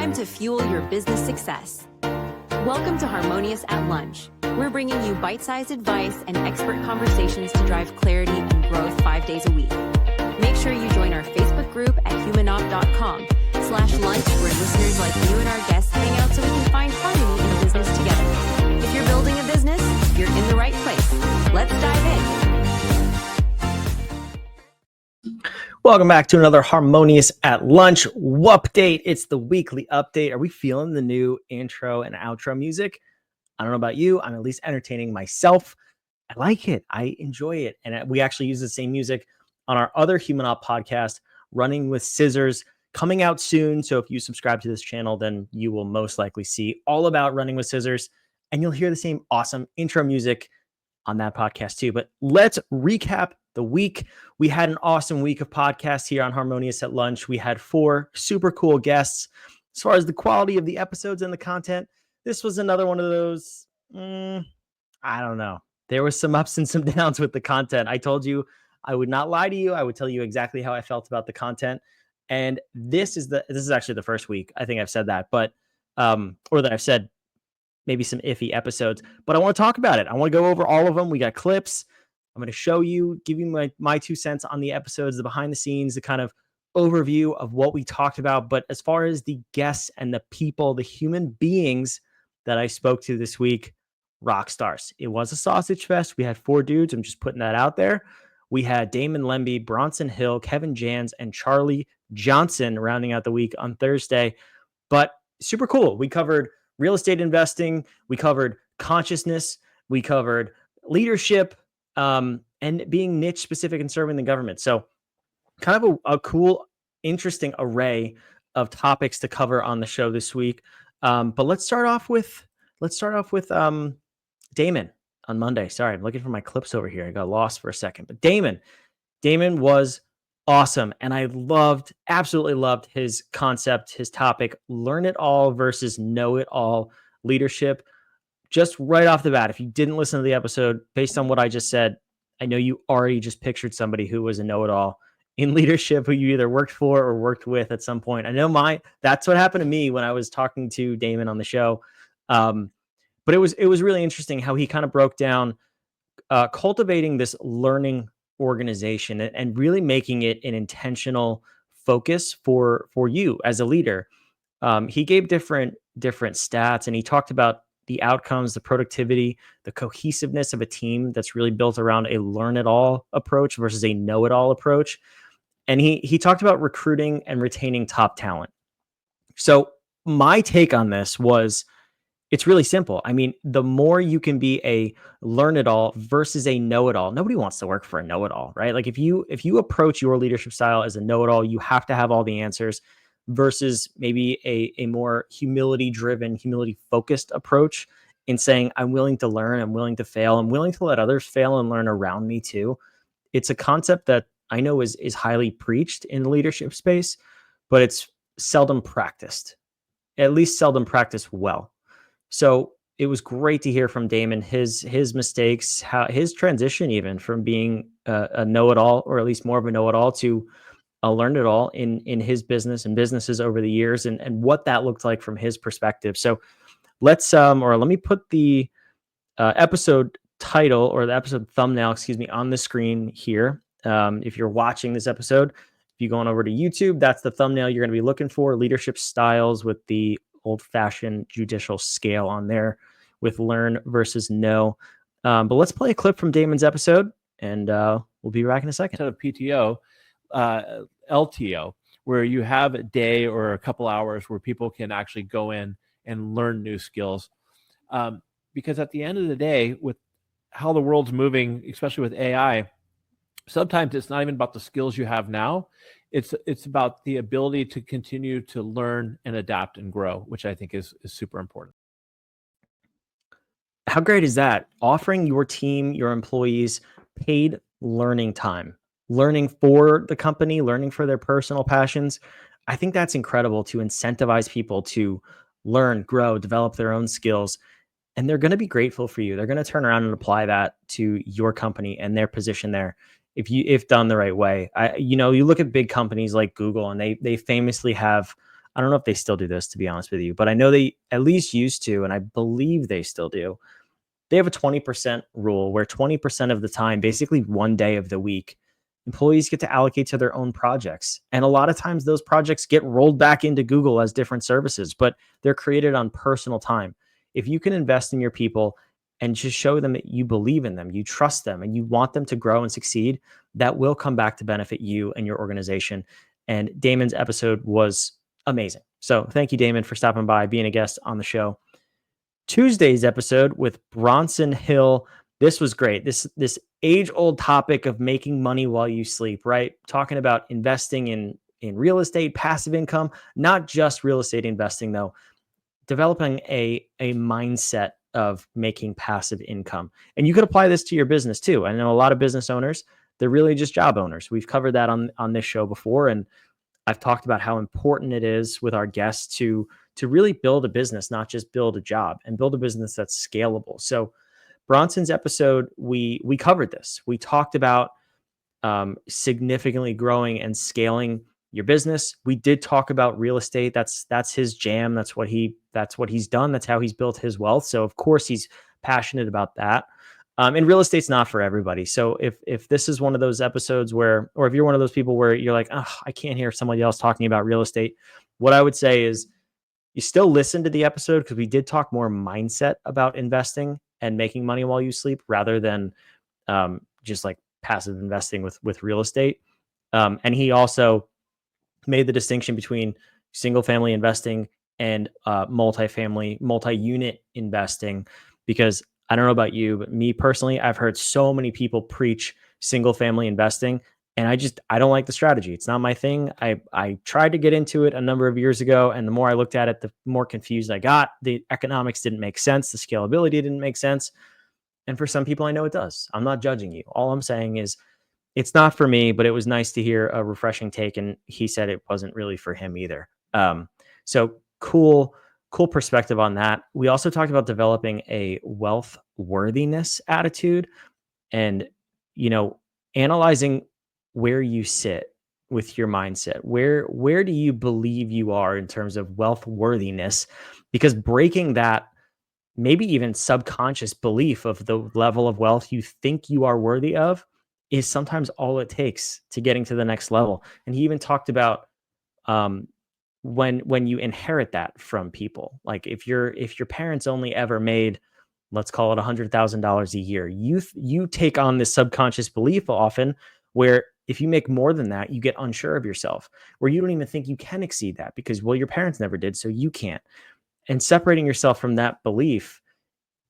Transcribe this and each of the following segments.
time to fuel your business success. Welcome to Harmonious at Lunch. We're bringing you bite-sized advice and expert conversations to drive clarity and growth 5 days a week. Make sure you join our Facebook group at humanopt.com/lunch, where listeners like you and our guests hang out so we can find harmony in business together. If you're building a business, you're in the right place. Let's dive in. Welcome back to another Harmonious at Lunch update. It's the weekly update. Are we feeling the new intro and outro music? I don't know about you. I'm at least entertaining myself. I like it. I enjoy it. And we actually use the same music on our other Human Up podcast, Running with Scissors, coming out soon. So if you subscribe to this channel, then you will most likely see all about Running with Scissors, and you'll hear the same awesome intro music on that podcast too. But let's recap the week. We had an awesome week of podcasts here on Harmonious at Lunch. We had 4 super cool guests. As far as the quality of the episodes and the content, this was another one of those, I don't know. There was some ups and some downs with the content. I told you I would not lie to you. I would tell you exactly how I felt about the content. And this is actually the first week I think I've said that, but or that I've said maybe some iffy episodes, but I want to talk about it. I want to go over all of them. We got clips. I'm going to show you, give you my 2 cents on the episodes, the behind the scenes, the kind of overview of what we talked about. But as far as the guests and the people, the human beings that I spoke to this week, rock stars. It was a sausage fest. We had 4 dudes. I'm just putting that out there. We had Damon Lemby, Bronson Hill, Kevin Jans, and Charlie Johnson rounding out the week on Thursday. But super cool. We covered real estate investing. We covered consciousness. We covered leadership, and being niche specific and serving the government. So kind of a cool, interesting array of topics to cover on the show this week. But let's start off with Damon on Monday. Sorry, I'm looking for my clips over here. I got lost for a second. But Damon was awesome. And I absolutely loved his concept, his topic, learn it all versus know it all leadership. Just right off the bat, if you didn't listen to the episode, based on what I just said, I know you already just pictured somebody who was a know-it-all in leadership, who you either worked for or worked with at some point. I know that's what happened to me when I was talking to Damon on the show. But it was really interesting how he kind of broke down cultivating this learning organization and really making it an intentional focus for you as a leader. He gave different stats, and he talked about the outcomes, the productivity, the cohesiveness of a team that's really built around a learn-it-all approach versus a know-it-all approach. And he talked about recruiting and retaining top talent. So my take on this was, it's really simple. I mean, the more you can be a learn-it-all versus a know-it-all, nobody wants to work for a know-it-all, right? Like if you approach your leadership style as a know-it-all, you have to have all the answers, versus maybe a more humility-driven, humility-focused approach in saying, I'm willing to learn, I'm willing to fail, I'm willing to let others fail and learn around me too. It's a concept that I know is highly preached in the leadership space, but it's seldom practiced, at least seldom practiced well. So it was great to hear from Damon, his mistakes, how his transition even from being a know-it-all, or at least more of a know-it-all, to learned it all in his business and businesses over the years, and what that looked like from his perspective. So let me put the episode title, or the episode thumbnail, on the screen here. If you're watching this episode, if you go on over to YouTube, that's the thumbnail you're going to be looking for. Leadership styles with the old-fashioned judicial scale on there with learn versus know. But let's play a clip from Damon's episode, and we'll be back in a second. Instead of PTO, LTO, where you have a day or a couple hours where people can actually go in and learn new skills. Because at the end of the day, with how the world's moving, especially with AI, sometimes it's not even about the skills you have now. It's about the ability to continue to learn and adapt and grow, which I think is super important. How great is that? Offering your team, your employees, paid learning time, learning for the company, learning for their personal passions. I think that's incredible, to incentivize people to learn, grow, develop their own skills. And they're going to be grateful for you. They're going to turn around and apply that to your company and their position there, if done the right way. You look at big companies like Google, and they famously have I don't know if they still do this, to be honest with you, but I know they at least used to, and I believe they still do. They have a 20% rule where 20% of the time, basically one day of the week, employees get to allocate to their own projects. And a lot of times those projects get rolled back into Google as different services, but they're created on personal time. If you can invest in your people and just show them that you believe in them, you trust them, and you want them to grow and succeed, that will come back to benefit you and your organization. And Damon's episode was amazing. So thank you, Damon, for stopping by, being a guest on the show. Tuesday's episode with Bronson Hill. This was great. This age-old topic of making money while you sleep, right? Talking about investing in real estate, passive income, not just real estate investing though, developing a mindset of making passive income. And you could apply this to your business too. I know a lot of business owners, they're really just job owners. We've covered that on this show before, and I've talked about how important it is with our guests to really build a business, not just build a job, and build a business that's scalable. So Bronson's episode, we covered this. We talked about significantly growing and scaling your business. We did talk about real estate. That's his jam. That's what he's done. That's how he's built his wealth. So of course he's passionate about that. And real estate's not for everybody. So if this is one of those episodes where, or if you're one of those people where you're like, oh, I can't hear somebody else talking about real estate, what I would say is you still listen to the episode, because we did talk more mindset about investing and making money while you sleep rather than just like passive investing with real estate. And he also made the distinction between single family investing and multi-unit investing, because I don't know about you, but me personally, I've heard so many people preach single family investing, and I don't like the strategy. It's not my thing. I tried to get into it a number of years ago, and the more I looked at it, the more confused I got. The economics didn't make sense. The scalability didn't make sense. And for some people, I know it does. I'm not judging you. All I'm saying is it's not for me, but it was nice to hear a refreshing take. And he said it wasn't really for him either. So cool perspective on that. We also talked about developing a wealth worthiness attitude and, analyzing where you sit with your mindset. Where do you believe you are in terms of wealth worthiness? Because breaking that maybe even subconscious belief of the level of wealth you think you are worthy of is sometimes all it takes to getting to the next level. And he even talked about when you inherit that from people, like if your parents only ever made, let's call it $100,000 a year, you take on this subconscious belief often where if you make more than that, you get unsure of yourself, where you don't even think you can exceed that because, well, your parents never did, so you can't. And separating yourself from that belief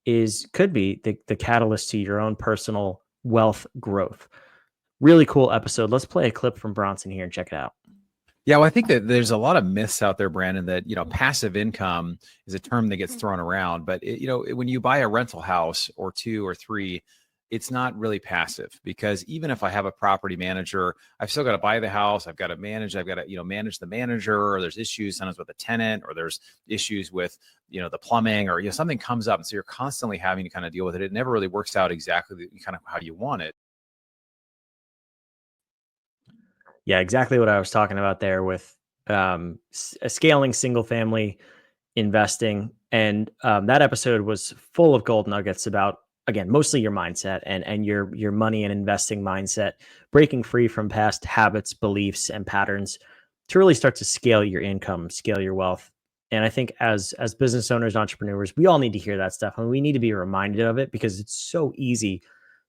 could be the catalyst to your own personal wealth growth. Really cool episode. Let's play a clip from Bronson here and check it out. Yeah, well, I think that there's a lot of myths out there, Brandon, that, passive income is a term that gets thrown around. But, when you buy a rental house or two or three, it's not really passive, because even if I have a property manager, I've still got to buy the house. I've got to manage the manager, or there's issues sometimes with the tenant, or there's issues with, the plumbing, or, something comes up. And so you're constantly having to kind of deal with it. It never really works out exactly kind of how you want it. Yeah, exactly what I was talking about there with scaling single family investing. And that episode was full of gold nuggets about, again, mostly your mindset and your money and investing mindset, breaking free from past habits, beliefs, and patterns to really start to scale your income, scale your wealth. And I think as business owners, entrepreneurs, we all need to hear that stuff, and we need to be reminded of it, because it's so easy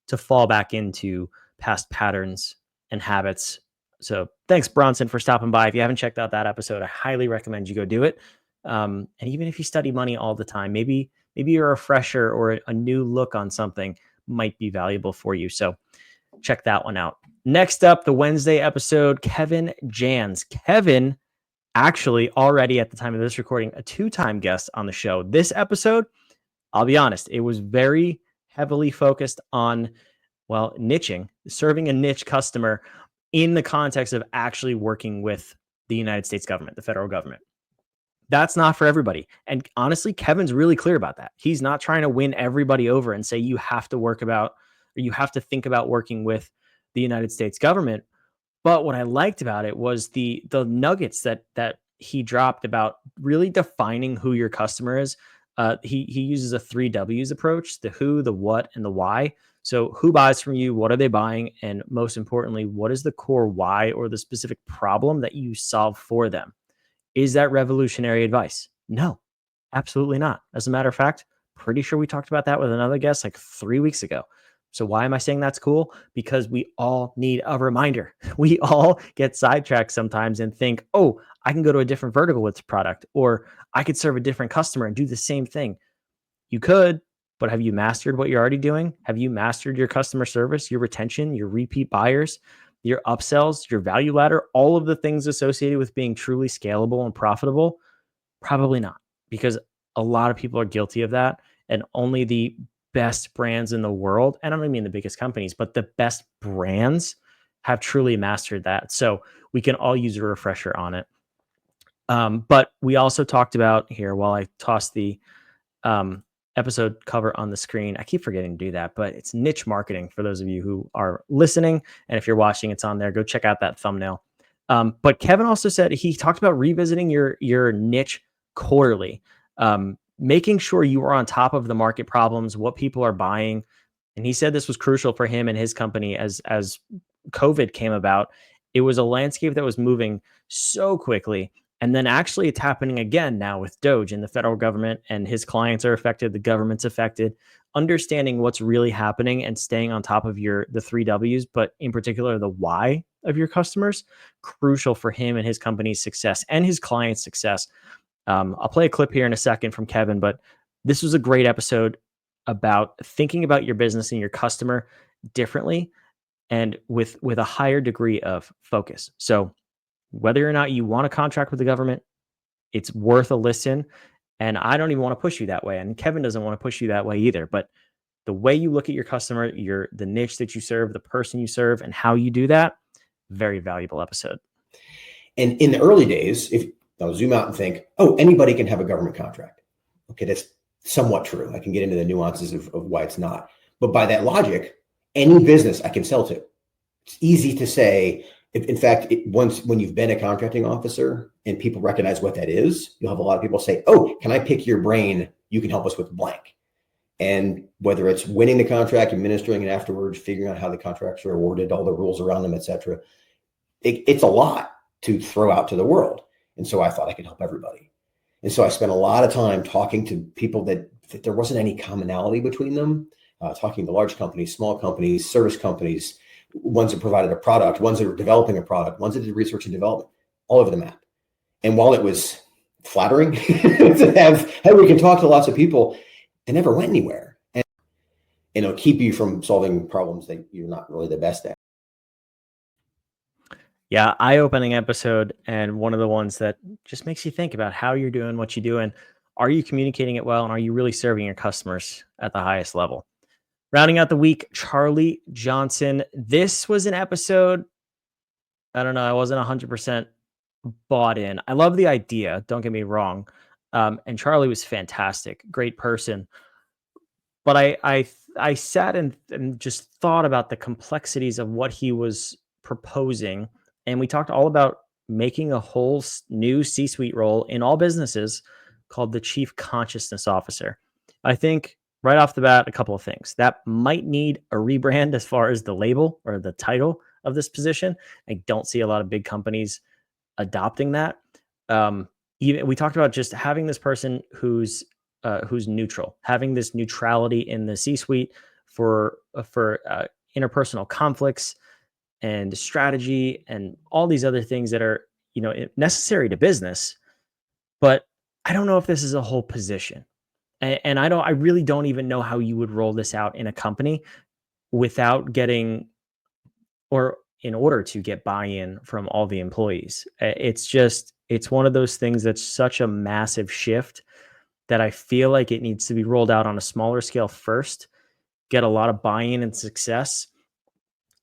to fall back into past patterns and habits. So thanks, Bronson, for stopping by. If you haven't checked out that episode, I highly recommend you go do it. And even if you study money all the time, maybe a refresher or a new look on something might be valuable for you. So check that one out. Next up, the Wednesday episode, Kevin Jans. Kevin, actually already at the time of this recording, a 2-time guest on the show. This episode, I'll be honest, it was very heavily focused on, niching, serving a niche customer in the context of actually working with the United States government, the federal government. That's not for everybody. And honestly, Kevin's really clear about that. He's not trying to win everybody over and say you have to think about working with the United States government. But what I liked about it was the nuggets that he dropped about really defining who your customer is. He uses a 3 W's approach: the who, the what, and the why. So who buys from you? What are they buying? And most importantly, what is the core why or the specific problem that you solve for them? Is that revolutionary advice? No, absolutely not. As a matter of fact, pretty sure we talked about that with another guest like 3 weeks ago. So why am I saying that's cool? Because we all need a reminder. We all get sidetracked sometimes and think, oh, I can go to a different vertical with the product, or I could serve a different customer and do the same thing. You could, but have you mastered what you're already doing? Have you mastered your customer service, your retention, your repeat buyers, your upsells, your value ladder, all of the things associated with being truly scalable and profitable? Probably not, because a lot of people are guilty of that. And only the best brands in the world, and I don't mean the biggest companies, but the best brands have truly mastered that. So we can all use a refresher on it. But we also talked about here, while I toss the episode cover on the screen, I keep forgetting to do that, but it's niche marketing for those of you who are listening. And if you're watching, it's on there. Go check out that thumbnail. But Kevin also said he talked about revisiting your niche quarterly, making sure you are on top of the market problems, what people are buying. And he said this was crucial for him and his company as COVID came about. It was a landscape that was moving so quickly. And then actually it's happening again now with Doge and the federal government, and his clients are affected, the government's affected. Understanding what's really happening and staying on top of the 3 W's, but in particular the why of your customers, crucial for him and his company's success and his client's success. I'll play a clip here in a second from Kevin, but this was a great episode about thinking about your business and your customer differently and with a higher degree of focus. So whether or not you want to contract with the government, it's worth a listen. And I don't even want to push you that way. And Kevin doesn't want to push you that way either. But the way you look at your customer, the niche that you serve, the person you serve, and how you do that, very valuable episode. And in the early days, if I'll zoom out and think, oh, anybody can have a government contract. Okay, that's somewhat true. I can get into the nuances of why it's not. But by that logic, any business I can sell to. It's easy to say. In fact, once when you've been a contracting officer and people recognize what that is, you'll have a lot of people say, oh, can I pick your brain? You can help us with blank. And whether it's winning the contract, administering it afterwards, figuring out how the contracts are awarded, all the rules around them, et cetera, it's a lot to throw out to the world. And so I thought I could help everybody. And so I spent a lot of time talking to people that there wasn't any commonality between them, talking to large companies, small companies, service companies, ones that provided a product, ones that were developing a product, ones that did research and development, all over the map. And while it was flattering to have, hey, we can talk to lots of people, it never went anywhere. And it'll keep you from solving problems that you're not really the best at. Yeah, eye-opening episode, and one of the ones that just makes you think about how you're doing what you do, and are you communicating it well, and are you really serving your customers at the highest level? Rounding out the week, Charlie Johnson. This was an episode, I don't know, I wasn't 100% bought in. I love the idea, don't get me wrong. And Charlie was fantastic, great person. But I sat and just thought about the complexities of what he was proposing. And we talked all about making a whole new C-suite role in all businesses called the Chief Consciousness Officer. I think right off the bat, a couple of things that might need a rebrand as far as the label or the title of this position. I don't see a lot of big companies adopting that. Even we talked about just having this person who's neutral, having this neutrality in the C-suite for interpersonal conflicts and strategy and all these other things that are necessary to business. But I don't know if this is a whole position. And I really don't even know how you would roll this out in a company without getting, or in order to get buy-in from all the employees. It's one of those things that's such a massive shift that I feel like it needs to be rolled out on a smaller scale first, get a lot of buy-in and success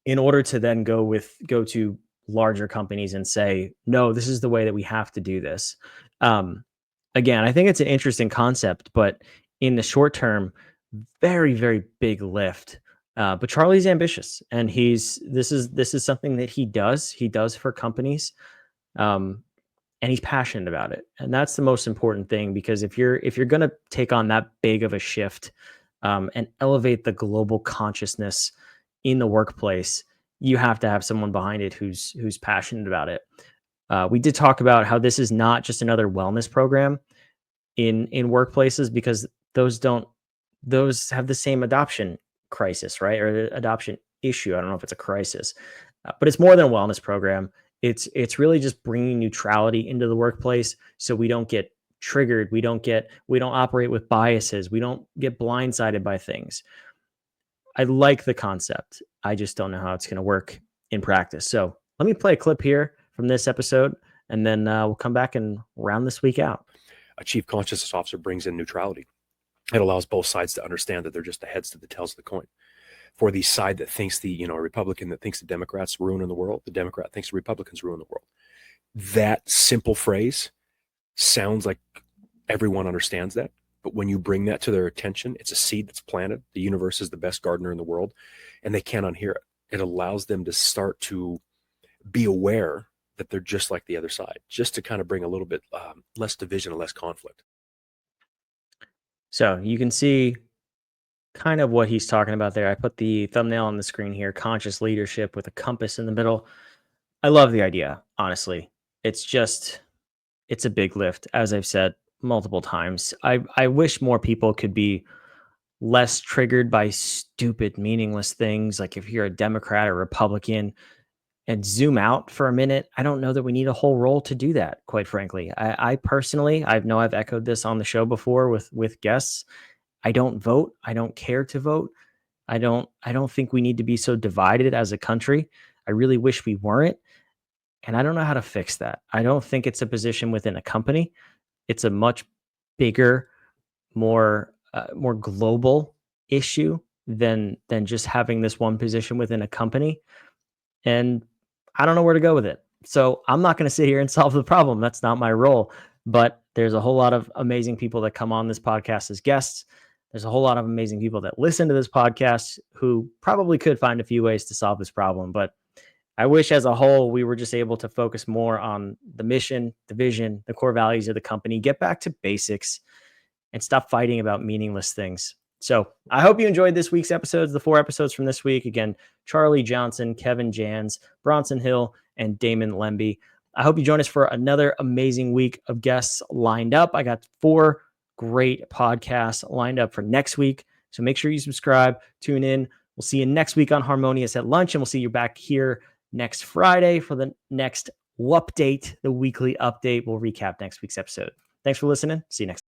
in order to then go to larger companies and say, no, this is the way that we have to do this. Again, I think it's an interesting concept, but in the short term, very, very big lift. But Charlie's ambitious, and this is something that he does for companies. and he's passionate about it. And that's the most important thing, because if you're going to take on that big of a shift and elevate the global consciousness in the workplace, you have to have someone behind it who's passionate about it. We did talk about how this is not just another wellness program in workplaces, because those have the same adoption crisis, right? Or adoption issue. I don't know if it's a crisis, but it's more than a wellness program. It's really just bringing neutrality into the workplace, so we don't get triggered. We don't operate with biases. We don't get blindsided by things. I like the concept. I just don't know how it's going to work in practice. So let me play a clip here from this episode, and then we'll come back and round this week out. A chief consciousness officer brings in neutrality. It allows both sides to understand that they're just the heads to the tails of the coin. For the side that thinks a Republican that thinks the Democrats ruining the world, the Democrat thinks the Republicans ruin the world. That simple phrase sounds like everyone understands that. But when you bring that to their attention, it's a seed that's planted. The universe is the best gardener in the world, and they can't unhear it. It allows them to start to be aware that they're just like the other side, just to kind of bring a little bit less division and less conflict. So you can see kind of what he's talking about there. I put the thumbnail on the screen here, conscious leadership with a compass in the middle. I love the idea, honestly. It's a big lift, as I've said multiple times. I wish more people could be less triggered by stupid, meaningless things. Like if you're a Democrat or Republican, and zoom out for a minute. I don't know that we need a whole role to do that, quite frankly. I personally, I know I've echoed this on the show before with guests. I don't vote. I don't care to vote. I don't think we need to be so divided as a country. I really wish we weren't. And I don't know how to fix that. I don't think it's a position within a company. It's a much bigger, more global issue than just having this one position within a company. And I don't know where to go with it. So I'm not going to sit here and solve the problem. That's not my role. But there's a whole lot of amazing people that come on this podcast as guests. There's a whole lot of amazing people that listen to this podcast who probably could find a few ways to solve this problem. But I wish as a whole, we were just able to focus more on the mission, the vision, the core values of the company, get back to basics, and stop fighting about meaningless things. So I hope you enjoyed this week's episodes, the 4 episodes from this week. Again, Charlie Johnson, Kevin Jans, Bronson Hill, and Damon Lemby. I hope you join us for another amazing week of guests lined up. I got 4 great podcasts lined up for next week. So make sure you subscribe, tune in. We'll see you next week on Harmonious at Lunch, and we'll see you back here next Friday for the next update, the weekly update. We'll recap next week's episode. Thanks for listening. See you next time.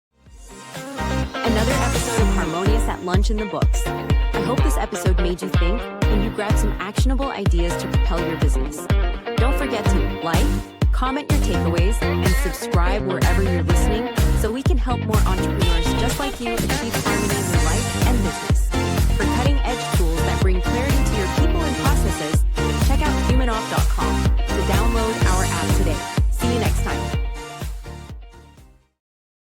Another episode of Harmonious at Lunch in the books. I hope this episode made you think and you grabbed some actionable ideas to propel your business. Don't forget to like, comment your takeaways, and subscribe wherever you're listening so we can help more entrepreneurs just like you achieve harmony in your life